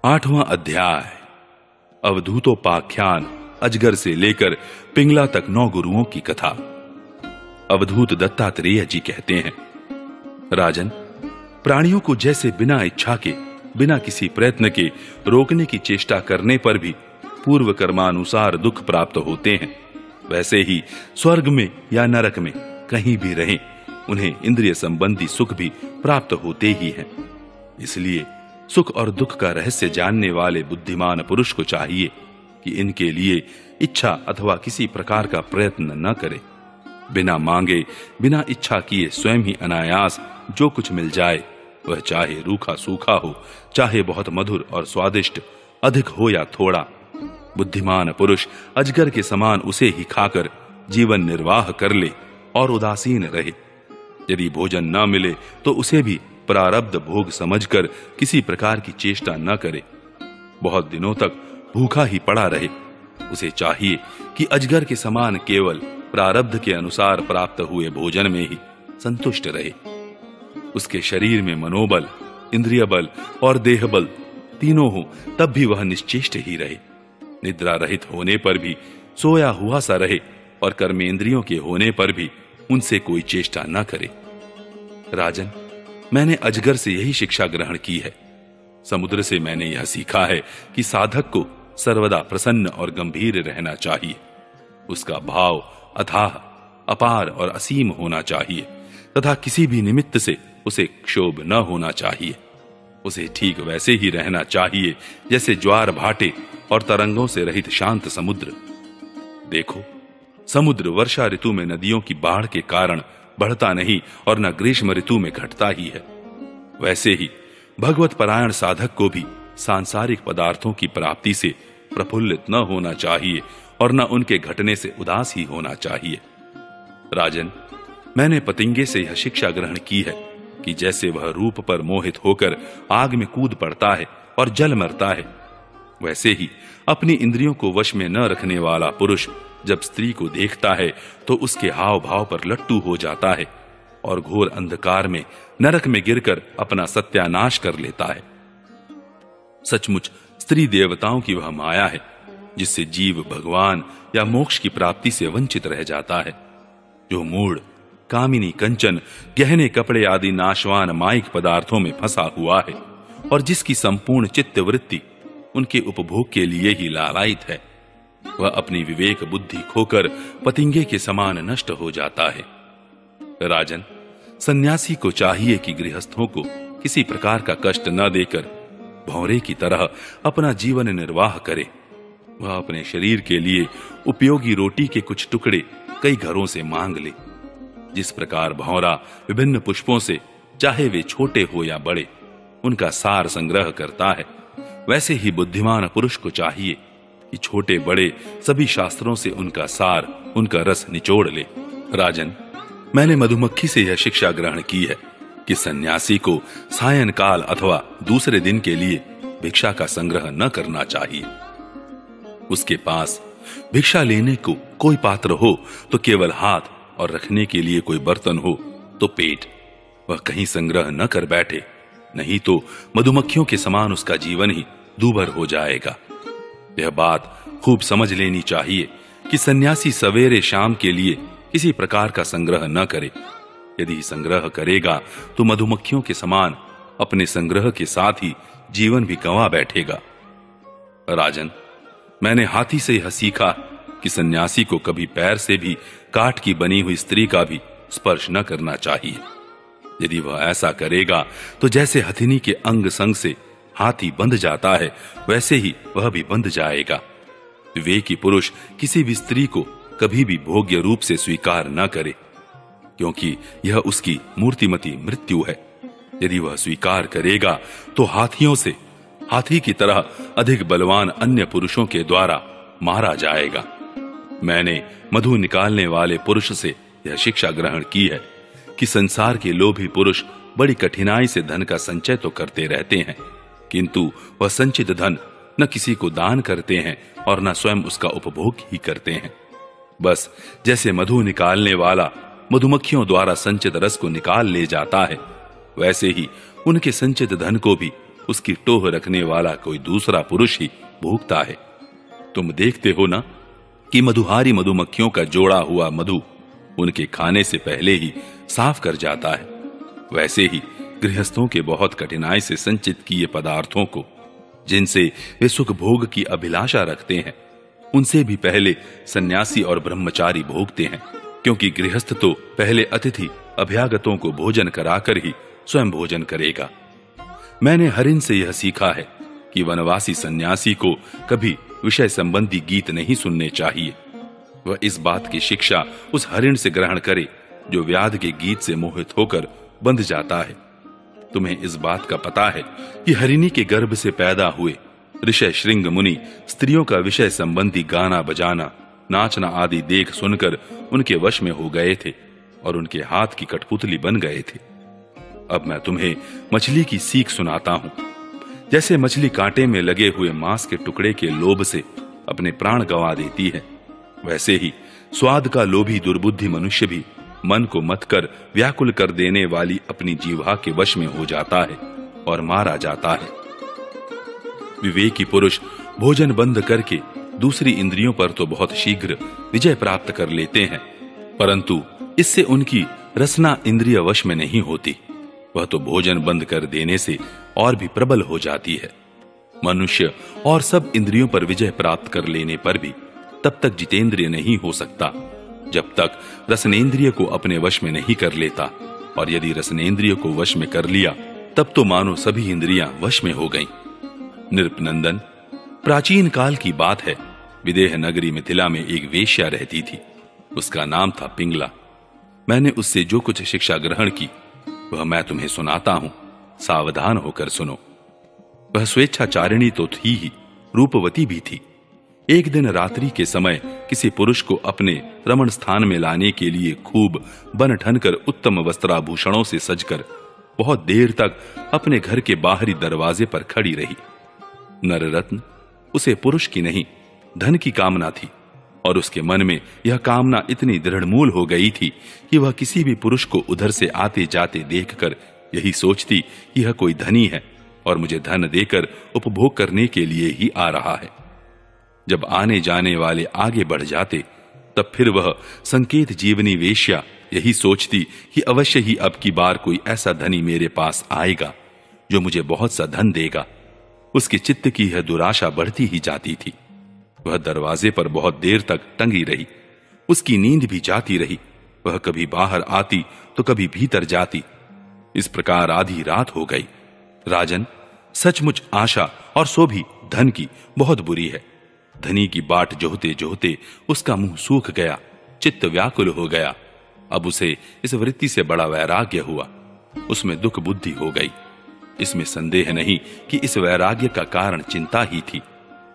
8वां अध्याय। अवधूतोपाख्यान अजगर से लेकर पिंगला तक 9 गुरुओं की कथा। अवधूत दत्तात्रेय जी कहते हैं, राजन, प्राणियों को जैसे बिना इच्छा के, बिना किसी प्रयत्न के रोकने की चेष्टा करने पर भी पूर्व कर्मानुसार दुख प्राप्त होते हैं, वैसे ही स्वर्ग में या नरक में कहीं भी रहें, उन्हें इंद्रिय संबंधी सुख भी प्राप्त होते ही हैं। इसलिए सुख और दुख का रहस्य जानने वाले बुद्धिमान पुरुष को चाहिए कि इनके लिए इच्छा अथवा किसी प्रकार का प्रयत्न न करे। बिना मांगे, बिना इच्छा किए स्वयं ही अनायास जो कुछ मिल जाए, वह चाहे रूखा सूखा हो, चाहे बहुत मधुर और स्वादिष्ट, अधिक हो या थोड़ा, बुद्धिमान पुरुष अजगर के समान उसे ही खाकर जीवन निर्वाह कर ले और उदासीन रहे। यदि भोजन न मिले तो उसे भी प्रारब्ध भोग समझकर किसी प्रकार की चेष्टा न करे। बहुत दिनों तक भूखा ही पड़ा रहे। उसे चाहिए कि अजगर के समान केवल प्रारब्ध के अनुसार प्राप्त हुए भोजन में ही संतुष्ट रहे। उसके शरीर में मनोबल, इंद्रिय बल और देह बल तीनों हो, तब भी वह निश्चेष्ट ही रहे। निद्रा रहित होने पर भी सोया हुआ सा रहे और कर्मेंद्रियों के होने पर भी उनसे कोई चेष्टा न करे। राजन, मैंने अजगर से यही शिक्षा ग्रहण की है। समुद्र से मैंने यह सीखा है कि साधक को सर्वदा प्रसन्न और गंभीर रहना चाहिए। उसका भाव अथाह, अपार और असीम होना चाहिए तथा किसी भी निमित्त से उसे क्षोभ न होना चाहिए। उसे ठीक वैसे ही रहना चाहिए जैसे ज्वार भाटे और तरंगों से रहित शांत समुद्र। देखो, समुद्र वर्षा ऋतु में नदियों की बाढ़ के कारण बढ़ता नहीं और न ग्रीष्म ऋतु में घटता ही है। वैसे ही भगवत परायण साधक को भी सांसारिक पदार्थों की प्राप्ति से प्रफुल्लित न होना चाहिए और न उनके घटने से उदास ही होना चाहिए। राजन, मैंने पतिंगे से यह शिक्षा ग्रहण की है कि जैसे वह रूप पर मोहित होकर आग में कूद पड़ता है और जल मरता है, वैसे ही अपनी इंद्रियों को वश में न रखने वाला पुरुष जब स्त्री को देखता है तो उसके हाव भाव पर लट्टू हो जाता है और घोर अंधकार में नरक में गिरकर अपना सत्यानाश कर लेता है। सचमुच स्त्री देवताओं की वह माया है जिससे जीव भगवान या मोक्ष की प्राप्ति से वंचित रह जाता है। जो मूढ़, कामिनी, कंचन, गहने, कपड़े आदि नाशवान माइक पदार्थों में फंसा हुआ है और जिसकी संपूर्ण चित्त वृत्ति उनके उपभोग के लिए ही लालायित है, वह अपनी विवेक बुद्धि खोकर पतिंगे के समान नष्ट हो जाता है। राजन, सन्यासी को चाहिए कि गृहस्थों को किसी प्रकार का कष्ट न देकर भौरे की तरह अपना जीवन निर्वाह करे। वह अपने शरीर के लिए उपयोगी रोटी के कुछ टुकड़े कई घरों से मांग ले। जिस प्रकार भौरा विभिन्न पुष्पों से, चाहे वे छोटे हो या बड़े, उनका सार संग्रह करता है, वैसे ही बुद्धिमान पुरुष को चाहिए कि छोटे बड़े सभी शास्त्रों से उनका सार, उनका रस निचोड़ ले। राजन, मैंने मधुमक्खी से यह शिक्षा ग्रहण की है कि सन्यासी को सायंकाल अथवा दूसरे दिन के लिए भिक्षा का संग्रह न करना चाहिए। उसके पास भिक्षा लेने को कोई पात्र हो तो केवल हाथ, और रखने के लिए कोई बर्तन हो तो पेट। वह कहीं संग्रह न कर बैठे, नहीं तो मधुमक्खियों के समान उसका जीवन ही दूभर हो जाएगा। यह बात खूब समझ लेनी चाहिए कि सन्यासी सवेरे शाम के लिए किसी प्रकार का संग्रह न करे। यदि संग्रह करेगा तो मधुमक्खियों के समान अपने संग्रह के साथ ही जीवन भी गंवा बैठेगा। राजन, मैंने हाथी से यह सीखा कि सन्यासी को कभी पैर से भी काठ की बनी हुई स्त्री का भी स्पर्श न करना चाहिए। यदि वह ऐसा करेगा तो जैसे हथिनी के अंग संग से हाथी बंध जाता है, वैसे ही वह भी बंध जाएगा। विवेकी पुरुष किसी भी स्त्री को कभी भी भोग्य रूप से स्वीकार न करे, क्योंकि यह उसकी मूर्तिमती मृत्यु है। यदि वह स्वीकार करेगा तो हाथियों से, हाथी की तरह अधिक बलवान अन्य पुरुषों के द्वारा मारा जाएगा। मैंने मधु निकालने वाले पुरुष से यह शिक्षा ग्रहण की है कि संसार के लोभी पुरुष बड़ी कठिनाई से धन का संचय तो करते रहते हैं, किंतु वह संचित धन न किसी को दान करते हैं और न स्वयं उसका उपभोग ही करते हैं। बस जैसे मधु निकालने वाला मधुमक्खियों द्वारा संचित रस को निकाल ले जाता है, वैसे ही उनके संचित धन को भी उसकी टोह रखने वाला कोई दूसरा पुरुष ही भूखता है। तुम देखते हो ना कि मधुहारी मधुमक्खियों का जोड़ा हुआ मधु उनके खाने से पहले ही साफ कर जाता है। वैसे ही गृहस्थों के बहुत कठिनाई से संचित किए पदार्थों को, जिनसे वे सुख भोग की अभिलाषा रखते हैं, उनसे भी पहले सन्यासी और ब्रह्मचारी भोगते हैं, क्योंकि गृहस्थ तो पहले अतिथि अभ्यागतों को भोजन कराकर ही स्वयं भोजन करेगा। मैंने हरिण से यह सीखा है कि वनवासी सन्यासी को कभी विषय संबंधी गीत नहीं सुनने चाहिए। वह इस बात की शिक्षा उस हरिण से ग्रहण करे जो व्याध के गीत से मोहित होकर बंध जाता है। तुम्हें इस बात का पता है कि हरिणी के गर्भ से पैदा हुए ऋषि श्रृंग मुनि स्त्रियों का विषय संबंधी गाना बजाना, नाचना आदि देख सुनकर उनके वश में हो गए थे और उनके हाथ की कठपुतली बन गए थे। अब मैं तुम्हें मछली की सीख सुनाता हूं। जैसे मछली कांटे में लगे हुए मांस के टुकड़े के लोभ से अपने प्राण गंवा देती है, वैसे ही स्वाद का लोभी दुर्बुद्धि मनुष्य भी मन को मत कर व्याकुल कर देने वाली अपनी जीवा के वश में हो जाता है और मारा जाता है। विवेकी पुरुष भोजन बंद करके दूसरी इंद्रियों पर तो बहुत शीघ्र विजय प्राप्त कर लेते हैं, परंतु इससे उनकी रसना इंद्रिय वश में नहीं होती। वह तो भोजन बंद कर देने से और भी प्रबल हो जाती है। मनुष्य और सब इंद्रियों पर विजय प्राप्त कर लेने पर भी तब तक जितेंद्रिय नहीं हो सकता जब तक रसनेन्द्रिय को अपने वश में नहीं कर लेता, और यदि रसनेन्द्रिय को वश में कर लिया तब तो मानो सभी इंद्रियां वश में हो गईं। नृपनंदन, प्राचीन काल की बात है, विदेह नगरी मिथिला में एक वेश्या रहती थी। उसका नाम था पिंगला। मैंने उससे जो कुछ शिक्षा ग्रहण की वह मैं तुम्हें सुनाता हूं, सावधान होकर सुनो। वह स्वेच्छाचारिणी तो थी ही, रूपवती भी थी। एक दिन रात्रि के समय किसी पुरुष को अपने रमण स्थान में लाने के लिए खूब बन ठनकर उत्तम वस्त्राभूषणों से सजकर बहुत देर तक अपने घर के बाहरी दरवाजे पर खड़ी रही। नररत्न, उसे पुरुष की नहीं धन की कामना थी, और उसके मन में यह कामना इतनी दृढ़मूल हो गई थी कि वह किसी भी पुरुष को उधर से आते जाते देखकर यही सोचती कि यह कोई धनी है और मुझे धन देकर उपभोग करने के लिए ही आ रहा है। जब आने जाने वाले आगे बढ़ जाते तब फिर वह संकेत जीवनी वेश्या यही सोचती कि अवश्य ही अब की बार कोई ऐसा धनी मेरे पास आएगा जो मुझे बहुत सा धन देगा। उसके चित्त की यह दुराशा बढ़ती ही जाती थी। वह दरवाजे पर बहुत देर तक टंगी रही। उसकी नींद भी जाती रही। वह कभी बाहर आती तो कभी भीतर जाती। इस प्रकार आधी रात हो गई। राजन, सचमुच आशा और सो भी धन की बहुत बुरी है। धनी की बाट जोहते जोहते उसका मुंह सूख गया, चित्त व्याकुल हो गया। अब उसे इस वृत्ति से बड़ा वैराग्य हुआ। उसमें दुख बुद्धि हो गई। इसमें संदेह नहीं कि इस वैराग्य का कारण चिंता ही थी,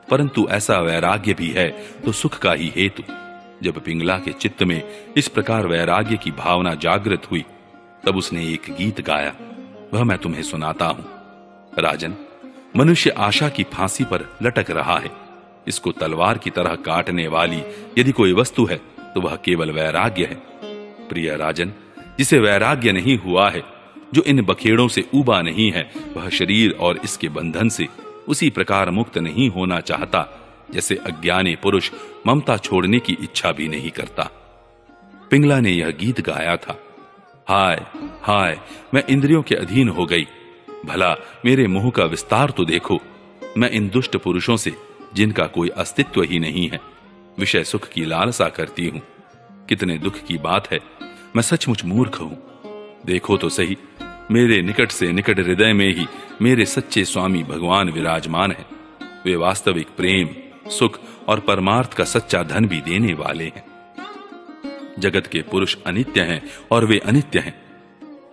परंतु ऐसा वैराग्य भी है तो सुख का ही हेतु। जब पिंगला के चित्त में इस प्रकार वैराग्य की भावना जागृत हुई तब उसने एक गीत गाया, वह मैं तुम्हें सुनाता हूं। राजन, मनुष्य आशा की फांसी पर लटक रहा है। इसको तलवार की तरह काटने वाली यदि कोई वस्तु है तो वह केवल वैराग्य है। प्रिय राजन, जिसे वैराग्य नहीं हुआ है, जो इन बखेड़ों से ऊबा नहीं है, वह शरीर और इसके बंधन से उसी प्रकार मुक्त नहीं होना चाहता जैसे अज्ञानी पुरुष ममता छोड़ने की इच्छा भी नहीं करता। पिंगला ने यह गीत गाया था, हाय हाय मैं इंद्रियों के अधीन हो गई। भला मेरे मुंह का विस्तार तो देखो। मैं इन दुष्ट पुरुषों से, जिनका कोई अस्तित्व ही नहीं है, विषय सुख की लालसा करती हूं। कितने दुख की बात है, मैं सचमुच मूर्ख हूं। देखो तो सही, मेरे निकट से निकट हृदय में ही मेरे सच्चे स्वामी भगवान विराजमान हैं। वे वास्तविक प्रेम, सुख और परमार्थ का सच्चा धन भी देने वाले हैं। जगत के पुरुष अनित्य हैं और वे अनित्य हैं।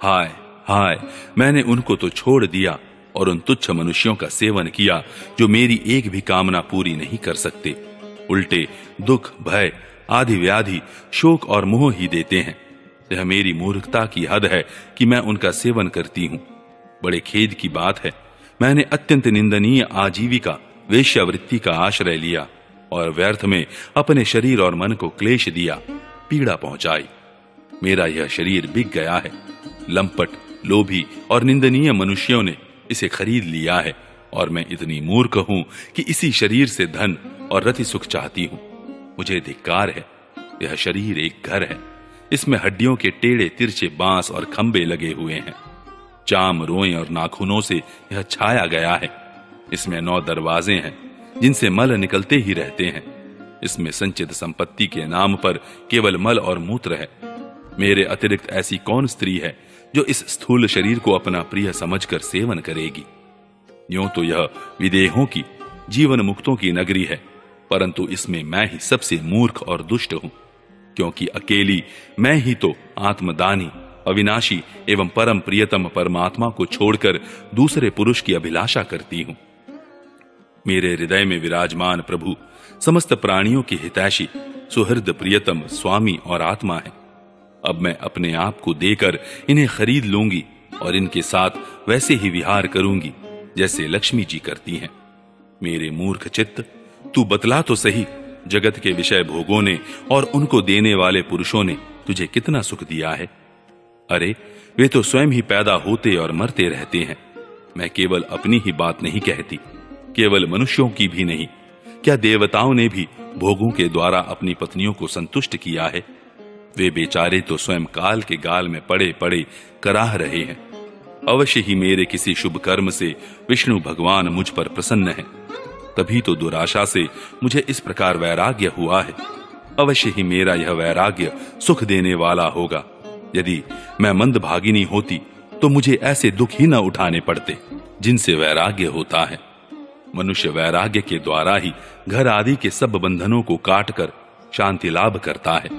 हाय हाय मैंने उनको तो छोड़ दिया और उन तुच्छ मनुष्यों का सेवन किया जो मेरी एक भी कामना पूरी नहीं कर सकते। उल्टे दुख, भय आदि व्याधि, शोक और मोह ही देते हैं। यह मेरी मूर्खता की हद है कि मैं उनका सेवन करती हूं। बड़े खेद की बात है, मैंने अत्यंत निंदनीय आजीविका वेश्यावृत्ति का आश्रय लिया और व्यर्थ में अपने शरीर और मन को क्लेश दिया, पीड़ा पहुंचाई। मेरा यह शरीर बिक गया है। लंपट, लोभी और निंदनीय मनुष्यों ने इसे खरीद लिया है और मैं इतनी मूर्ख हूं कि इसी शरीर से धन और रति सुख चाहती हूं। मुझे धिक्कार है। यह शरीर एक घर है। इसमें हड्डियों के टेढ़े तिरछे बांस और खंबे लगे हुए हैं। चाम, रोएं और नाखूनों से यह छाया गया है। इसमें 9 दरवाजे हैं जिनसे मल निकलते ही रहते हैं। इसमें संचित संपत्ति के नाम पर केवल मल और मूत्र है। मेरे अतिरिक्त ऐसी कौन स्त्री है जो इस स्थूल शरीर को अपना प्रिय समझकर सेवन करेगी? यूं तो यह विदेहों की, जीवन मुक्तों की नगरी है, परंतु इसमें मैं ही सबसे मूर्ख और दुष्ट हूं, क्योंकि अकेली मैं ही तो आत्मदानी, अविनाशी एवं परम प्रियतम परमात्मा को छोड़कर दूसरे पुरुष की अभिलाषा करती हूं। मेरे हृदय में विराजमान प्रभु समस्त प्राणियों की हितैषी, सुहृद प्रियतम स्वामी और आत्मा है। अब मैं अपने आप को देकर इन्हें खरीद लूंगी और इनके साथ वैसे ही विहार करूंगी जैसे लक्ष्मी जी करती हैं। मेरे मूर्ख चित्त, तू बतला तो सही, जगत के विषय भोगों ने और उनको देने वाले पुरुषों ने तुझे कितना सुख दिया है? अरे वे तो स्वयं ही पैदा होते और मरते रहते हैं। मैं केवल अपनी ही बात नहीं कहती, केवल मनुष्यों की भी नहीं, क्या देवताओं ने भी भोगों के द्वारा अपनी पत्नियों को संतुष्ट किया है? वे बेचारे तो स्वयं काल के गाल में पड़े पड़े कराह रहे हैं। अवश्य ही मेरे किसी शुभ कर्म से विष्णु भगवान मुझ पर प्रसन्न है, तभी तो दुराशा से मुझे इस प्रकार वैराग्य हुआ है। अवश्य ही मेरा यह वैराग्य सुख देने वाला होगा। यदि मैं मंदभागिनी होती तो मुझे ऐसे दुख ही न उठाने पड़ते जिनसे वैराग्य होता है। मनुष्य वैराग्य के द्वारा ही घर आदि के सब बंधनों को काटकर शांति लाभ करता है।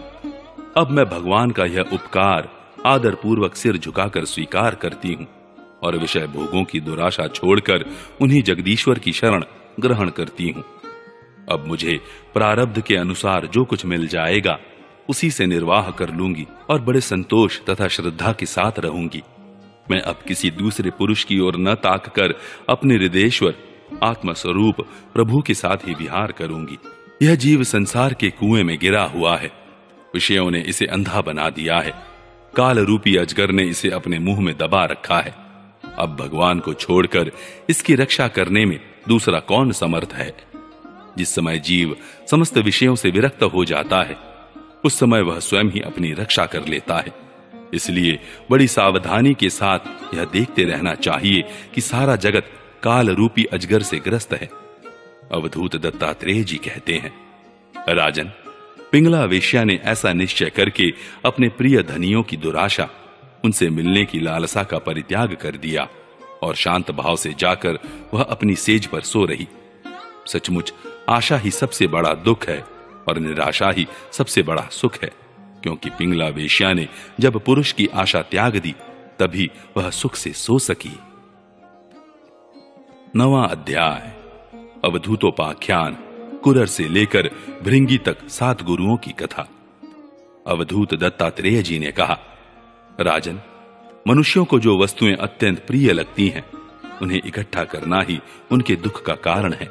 अब मैं भगवान का यह उपकार आदर पूर्वक सिर झुकाकर स्वीकार करती हूं और विषय भोगों की दुराशा छोड़कर उन्हीं जगदीश्वर की शरण ग्रहण करती हूं। अब मुझे प्रारब्ध के अनुसार जो कुछ मिल जाएगा उसी से निर्वाह कर लूंगी और बड़े संतोष तथा श्रद्धा के साथ रहूंगी। मैं अब किसी दूसरे पुरुष की ओर न ताक कर अपने हृदयेश्वर आत्मस्वरूप प्रभु के साथ ही विहार करूंगी। यह जीव संसार के कुएं में गिरा हुआ है। विषयों ने इसे अंधा बना दिया है। काल रूपी अजगर ने इसे अपने मुंह में दबा रखा है। अब भगवान को छोड़कर इसकी रक्षा करने में दूसरा कौन समर्थ है? जिस समय जीव समस्त विषयों से विरक्त हो जाता है उस समय वह स्वयं ही अपनी रक्षा कर लेता है। इसलिए बड़ी सावधानी के साथ यह देखते रहना चाहिए कि सारा जगत काल रूपी अजगर से ग्रस्त है। अवधूत दत्तात्रेय जी कहते हैं, राजन, पिंगला वेश्या ने ऐसा निश्चय करके अपने प्रिय धनियों की दुराशा, उनसे मिलने की लालसा का परित्याग कर दिया और शांत भाव से जाकर वह अपनी सेज पर सो रही। सचमुच आशा ही सबसे बड़ा दुख है और निराशा ही सबसे बड़ा सुख है, क्योंकि पिंगला वेश्या ने जब पुरुष की आशा त्याग दी तभी वह सुख से सो सकी। 9वां अध्याय अवधूतोपाख्यान, कुरर से लेकर भृंगी तक 7 गुरुओं की कथा। अवधूत दत्तात्रेय जी ने कहा, राजन, मनुष्यों को जो वस्तुएं अत्यंत प्रिय लगती हैं उन्हें इकट्ठा करना ही उनके दुख का कारण है।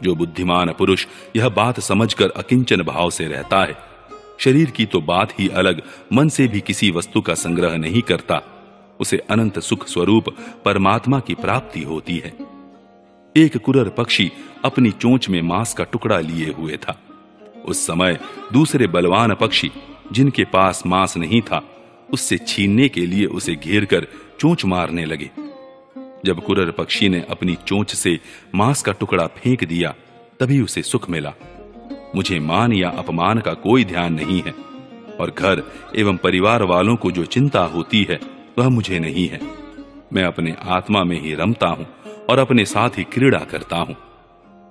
जो बुद्धिमान पुरुष यह बात समझकर अकिंचन भाव से रहता है, शरीर की तो बात ही अलग, मन से भी किसी वस्तु का संग्रह नहीं करता, उसे अनंत सुख स्वरूप परमात्मा की प्राप्ति होती है। एक कुरर पक्षी अपनी चोंच में मांस का टुकड़ा लिए हुए था। उस समय दूसरे बलवान पक्षी जिनके पास मांस नहीं था उससे छीनने के लिए उसे घेरकर चोंच मारने लगे। जब कुरर पक्षी ने अपनी चोंच से मांस का टुकड़ा फेंक दिया तभी उसे सुख मिला। मुझे मान या अपमान का कोई ध्यान नहीं है और घर एवं परिवार वालों को जो चिंता होती है वह मुझे नहीं है। मैं अपने आत्मा में ही रमता हूं और अपने साथ ही क्रीड़ा करता हूं।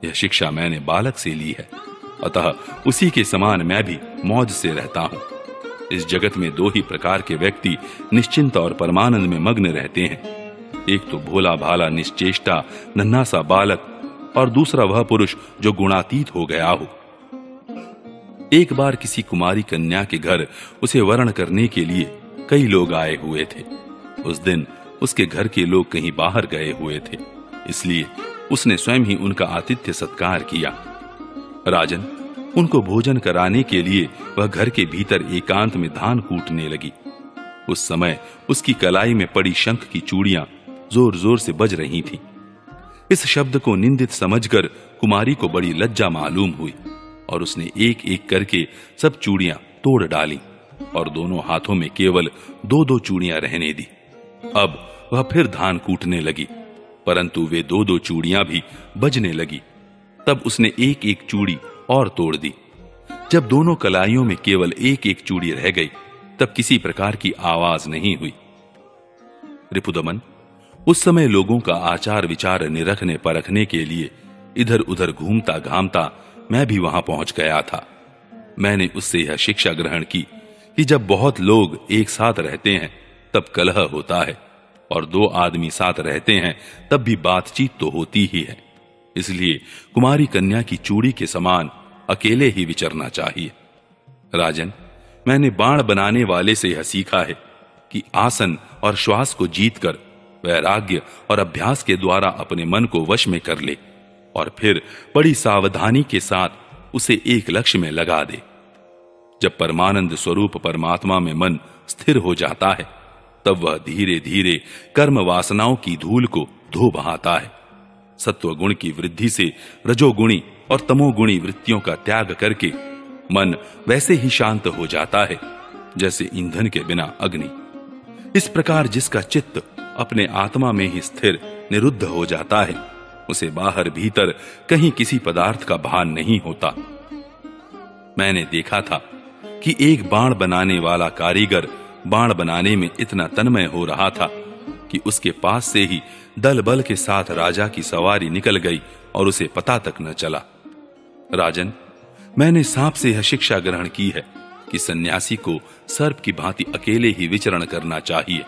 यह शिक्षा मैंने बालक से ली है, अतः उसी के समान मैं भी मौज से रहता हूं। इस जगत में 2 ही प्रकार के व्यक्ति निश्चिंत और परमानंद में मग्न रहते हैं। एक तो भोला भाला निश्चेष्टा नन्हा सा बालक और दूसरा वह पुरुष जो गुणातीत हो गया हो। एक बार किसी कुमारी कन्या के घर उसे वरण करने के लिए कई लोग आए हुए थे। उस दिन उसके घर के लोग कहीं बाहर गए हुए थे, इसलिए उसने स्वयं ही उनका आतिथ्य सत्कार किया। राजन, उनको भोजन कराने के लिए वह घर के भीतर एकांत में धान कूटने लगी। उस समय उसकी कलाई में पड़ी शंख की चूड़ियां जोर जोर से बज रही थीं। इस शब्द को निंदित समझकर कुमारी को बड़ी लज्जा मालूम हुई और उसने एक एक करके सब चूड़ियां तोड़ डाली और दोनों हाथों में केवल 2-2 चूड़ियां रहने दी। अब वह फिर धान कूटने लगी, परंतु वे 2-2 चूड़ियां भी बजने लगी। तब उसने एक एक चूड़ी और तोड़ दी। जब दोनों कलाइयों में केवल एक एक चूड़ी रह गई, तब किसी प्रकार की आवाज नहीं हुई। रिपुदमन, उस समय लोगों का आचार विचार निरखने परखने के लिए इधर उधर घूमता घामता मैं भी वहां पहुंच गया था। मैंने उससे यह शिक्षा ग्रहण की कि जब बहुत लोग एक साथ रहते हैं तब कलह होता है, और 2 आदमी साथ रहते हैं तब भी बातचीत तो होती ही है। इसलिए कुमारी कन्या की चूड़ी के समान अकेले ही विचरना चाहिए। राजन, मैंने बाण बनाने वाले से यह सीखा है कि आसन और श्वास को जीतकर वैराग्य और अभ्यास के द्वारा अपने मन को वश में कर ले और फिर बड़ी सावधानी के साथ उसे एक लक्ष्य में लगा दे। जब परमानंद स्वरूप परमात्मा में मन स्थिर हो जाता है, तब वह धीरे धीरे कर्म वासनाओं की धूल को धो बहाता है। सत्वगुण की वृद्धि से रजोगुणी और तमोगुणी वृत्तियों का त्याग करके मन वैसे ही शांत हो जाता है जैसे ईंधन के बिना अग्नि। इस प्रकार जिसका चित्त अपने आत्मा में ही स्थिर निरुद्ध हो जाता है, उसे बाहर भीतर कहीं किसी पदार्थ का भान नहीं होता। मैंने देखा था कि एक बाण बनाने वाला कारीगर बाण बनाने में इतना तन्मय हो रहा था कि उसके पास से ही दल बल के साथ राजा की सवारी निकल गई और उसे पता तक न चला। राजन, मैंने सांप से यह शिक्षा ग्रहण की है कि सन्यासी को सर्प की भांति अकेले ही विचरण करना चाहिए।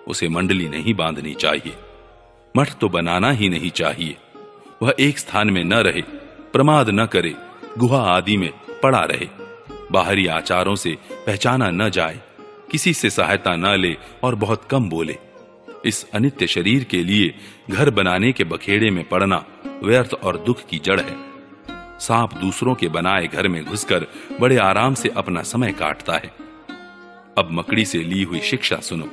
उसे मंडली नहीं बांधनी चाहिए, मठ तो बनाना ही नहीं चाहिए। वह एक स्थान में न रहे, प्रमाद न करे, गुहा आदि में पड़ा रहे, बाहरी आचारों से पहचाना न जाए, किसी से सहायता न ले और बहुत कम बोले। इस अनित्य शरीर के लिए घर बनाने के बखेड़े में पड़ना व्यर्थ और दुख की जड़ है। सांप दूसरों के बनाए घर में घुसकर बड़े आराम से अपना समय काटता है। अब मकड़ी से ली हुई शिक्षा सुनो।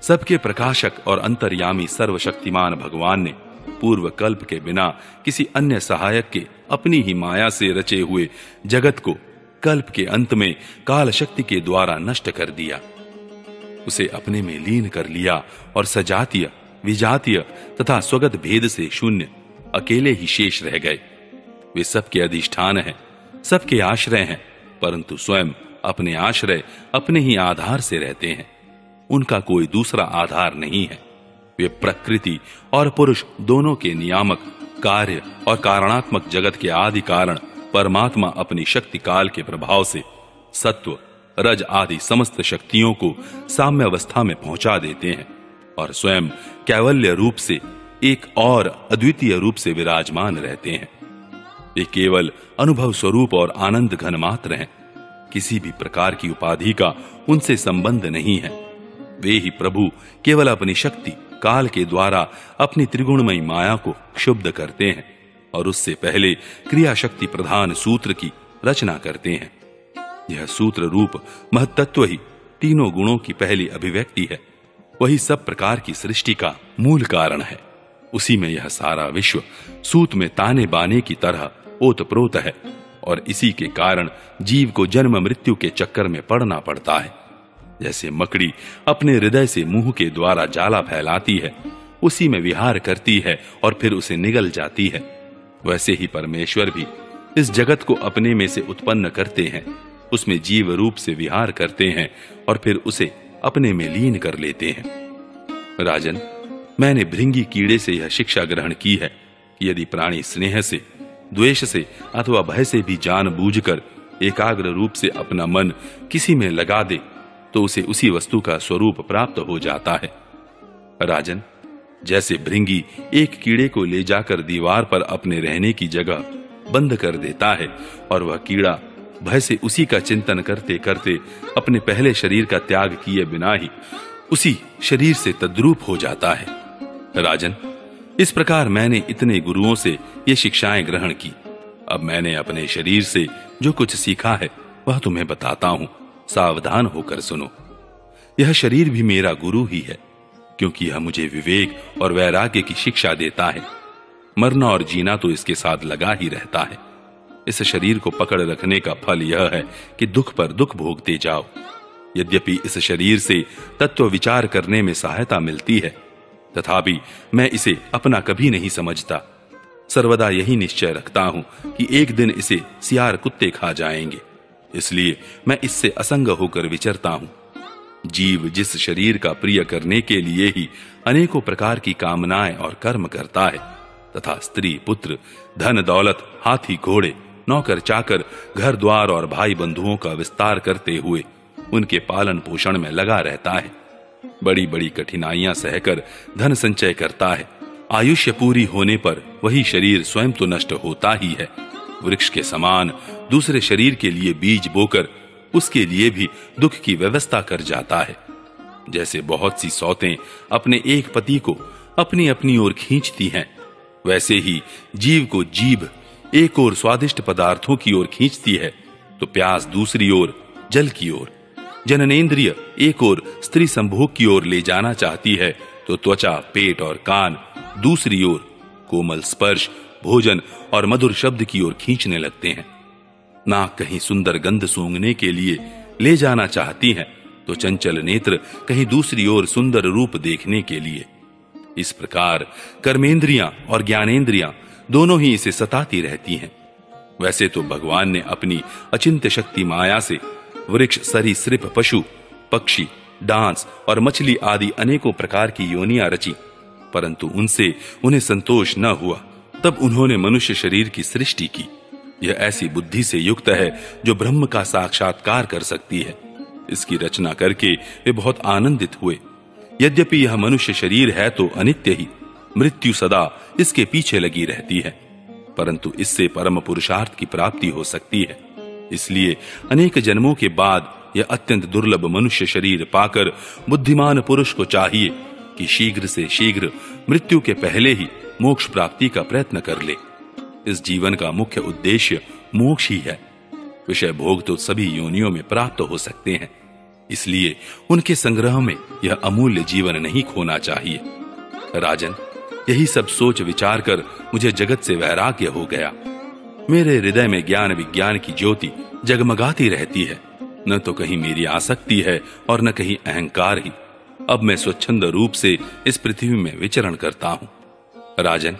सबके प्रकाशक और अंतर्यामी सर्वशक्तिमान भगवान ने पूर्व कल्प के बिना किसी अन्य सहायक के अपनी ही माया से रचे हुए जगत को कल्प के अंत में काल शक्ति के द्वारा नष्ट कर दिया। उसे अपने में लीन कर लिया और सजातीय, विजातीय तथा स्वगत भेद से शून्य अकेले ही शेष रह गए। वे सबके अधिष्ठान हैं, सबके आश्रय हैं, परंतु स्वयं अपने आश्रय अपने ही आधार से रहते हैं। उनका कोई दूसरा आधार नहीं है। वे प्रकृति और पुरुष दोनों के नियामक, कार्य और कारणात्मक जगत के आदि कारण परमात्मा अपनी शक्ति काल के प्रभाव से सत्व, रज आदि समस्त शक्तियों को साम्य अवस्था में पहुंचा देते हैं और स्वयं कैवल्य रूप से एक और अद्वितीय रूप से विराजमान रहते हैं। वे केवल अनुभव स्वरूप और आनंद घन मात्र हैं। किसी भी प्रकार की उपाधि का उनसे संबंध नहीं है। वे ही प्रभु केवल अपनी शक्ति काल के द्वारा अपनी त्रिगुणमयी माया को क्षुब्ध करते हैं और उससे पहले क्रिया शक्ति प्रधान सूत्र की रचना करते हैं। यह सूत्र रूप महत्त्व ही तीनों गुणों की पहली अभिव्यक्ति है। वही सब प्रकार की सृष्टि का मूल कारण है। उसी में यह सारा विश्व सूत में ताने बाने की तरह ओतप्रोत है और इसी के कारण जीव को जन्म मृत्यु के चक्कर में पड़ना पड़ता है। जैसे मकड़ी अपने हृदय से मुंह के द्वारा जाला फैलाती है, उसी में विहार करती है और फिर उसे निगल जाती है, वैसे ही परमेश्वर भी इस जगत को अपने में से उत्पन्न करते हैं, उसमें जीव रूप से विहार करते हैं और फिर उसे अपने में लीन कर लेते हैं। राजन, मैंने भृंगी कीड़े से यह शिक्षा ग्रहण की है कि यदि प्राणी स्नेह से, द्वेष से अथवा भय से भी जानबूझकर एकाग्र रूप से अपना मन किसी में लगा दे तो उसे उसी वस्तु का स्वरूप प्राप्त हो जाता है। राजन, जैसे भृंगी एक कीड़े को ले जाकर दीवार पर अपने रहने की जगह बंद कर देता है और वह कीड़ा भय से उसी का चिंतन करते करते अपने पहले शरीर का त्याग किए बिना ही उसी शरीर से तद्रूप हो जाता है। राजन, इस प्रकार मैंने इतने गुरुओं से ये शिक्षाएं ग्रहण की। अब मैंने अपने शरीर से जो कुछ सीखा है वह तुम्हें बताता हूं, सावधान होकर सुनो। यह शरीर भी मेरा गुरु ही है, क्योंकि यह मुझे विवेक और वैराग्य की शिक्षा देता है। मरना और जीना तो इसके साथ लगा ही रहता है। इस शरीर को पकड़ रखने का फल यह है कि दुख पर दुख भोगते जाओ। यद्यपि इस शरीर से तत्व विचार करने में सहायता मिलती है, तथापि मैं इसे अपना कभी नहीं समझता। सर्वदा यही निश्चय रखता हूं कि एक दिन इसे सियार कुत्ते खा जाएंगे, इसलिए मैं इससे असंग होकर विचरता हूं। जीव जिस शरीर का प्रिय करने के लिए ही अनेकों प्रकार की कामनाएं और कर्म करता है, तथा स्त्री पुत्र, धन दौलत, हाथी घोड़े, नौकर चाकर, घर द्वार और भाई बंधुओं का विस्तार करते हुए उनके पालन पोषण में लगा रहता है, बड़ी बड़ी कठिनाइयां सहकर धन संचय करता है, आयुष्य पूरी होने पर वही शरीर स्वयं तो नष्ट होता ही है, वृक्ष के समान दूसरे शरीर के लिए बीज बोकर उसके लिए भी दुख की व्यवस्था कर जाता है। जैसे बहुत सी सौतें अपने एक पति को अपनी अपनी ओर खींचती हैं, वैसे ही जीव को जीभ एक ओर स्वादिष्ट पदार्थों की ओर खींचती है तो प्यास दूसरी ओर जल की ओर, जननेंद्रिय एक ओर स्त्री संभोग की ओर ले जाना चाहती है तो त्वचा, पेट और कान दूसरी ओर कोमल स्पर्श, भोजन और मधुर शब्द की ओर खींचने लगते हैं। नाक कहीं सुंदर गंध सूंघने के लिए ले जाना चाहती है तो चंचल नेत्र कहीं दूसरी ओर सुंदर रूप देखने के लिए। इस प्रकार कर्मेंद्रियां और ज्ञानेंद्रियां दोनों ही इसे सताती रहती हैं। वैसे तो भगवान ने अपनी अचिंत्य शक्ति माया से वृक्ष, सरीसृप, पशु, पक्षी, डांस और मछली आदि अनेकों प्रकार की योनियां रची, परंतु उनसे उन्हें संतोष न हुआ। तब उन्होंने मनुष्य शरीर की सृष्टि की। यह ऐसी बुद्धि से युक्त है जो ब्रह्म का साक्षात्कार कर सकती है। इसकी रचना करके वे बहुत आनंदित हुए। यद्यपि यह मनुष्य शरीर है तो अनित्य ही, मृत्यु सदा इसके पीछे लगी रहती है, परंतु इससे परम पुरुषार्थ की प्राप्ति हो सकती है। इसलिए अनेक जन्मों के बाद यह अत्यंत दुर्लभ मनुष्य शरीर पाकर बुद्धिमान पुरुष को चाहिए कि शीघ्र से शीघ्र मृत्यु के पहले ही मोक्ष प्राप्ति का प्रयत्न कर ले। इस जीवन का मुख्य उद्देश्य मोक्ष ही है। विषय भोग तो सभी योनियों में प्राप्त हो सकते हैं, इसलिए उनके संग्रह में यह अमूल्य जीवन नहीं खोना चाहिए। राजन, यही सब सोच विचार कर मुझे जगत से वैराग्य हो गया। मेरे हृदय में ज्ञान विज्ञान की ज्योति जगमगाती रहती है। न तो कहीं मेरी आसक्ति है और न कहीं अहंकार ही। अब मैं स्वच्छंद रूप से इस पृथ्वी में विचरण करता हूँ। राजन,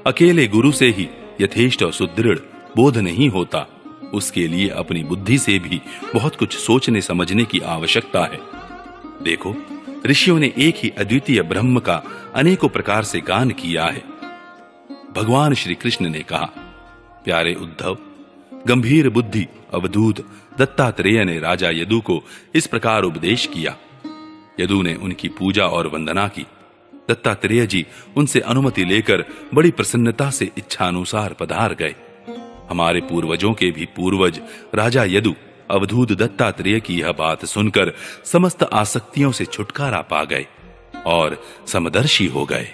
अकेले गुरु से ही यथेष्ट और सुदृढ़ बोध नहीं होता, उसके लिए अपनी बुद्धि से भी बहुत कुछ सोचने समझने की आवश्यकता है। देखो, ऋषियों ने एक ही अद्वितीय ब्रह्म का अनेकों प्रकार से गान किया है। भगवान श्री कृष्ण ने कहा, प्यारे उद्धव, गंभीर बुद्धि अवधूत दत्तात्रेय ने राजा यदु को इस प्रकार उपदेश किया। यदु ने उनकी पूजा और वंदना की। दत्तात्रेय जी उनसे अनुमति लेकर बड़ी प्रसन्नता से इच्छानुसार पधार गए। हमारे पूर्वजों के भी पूर्वज राजा यदु अवधूत दत्तात्रेय की यह बात सुनकर समस्त आसक्तियों से छुटकारा पा गए और समदर्शी हो गए।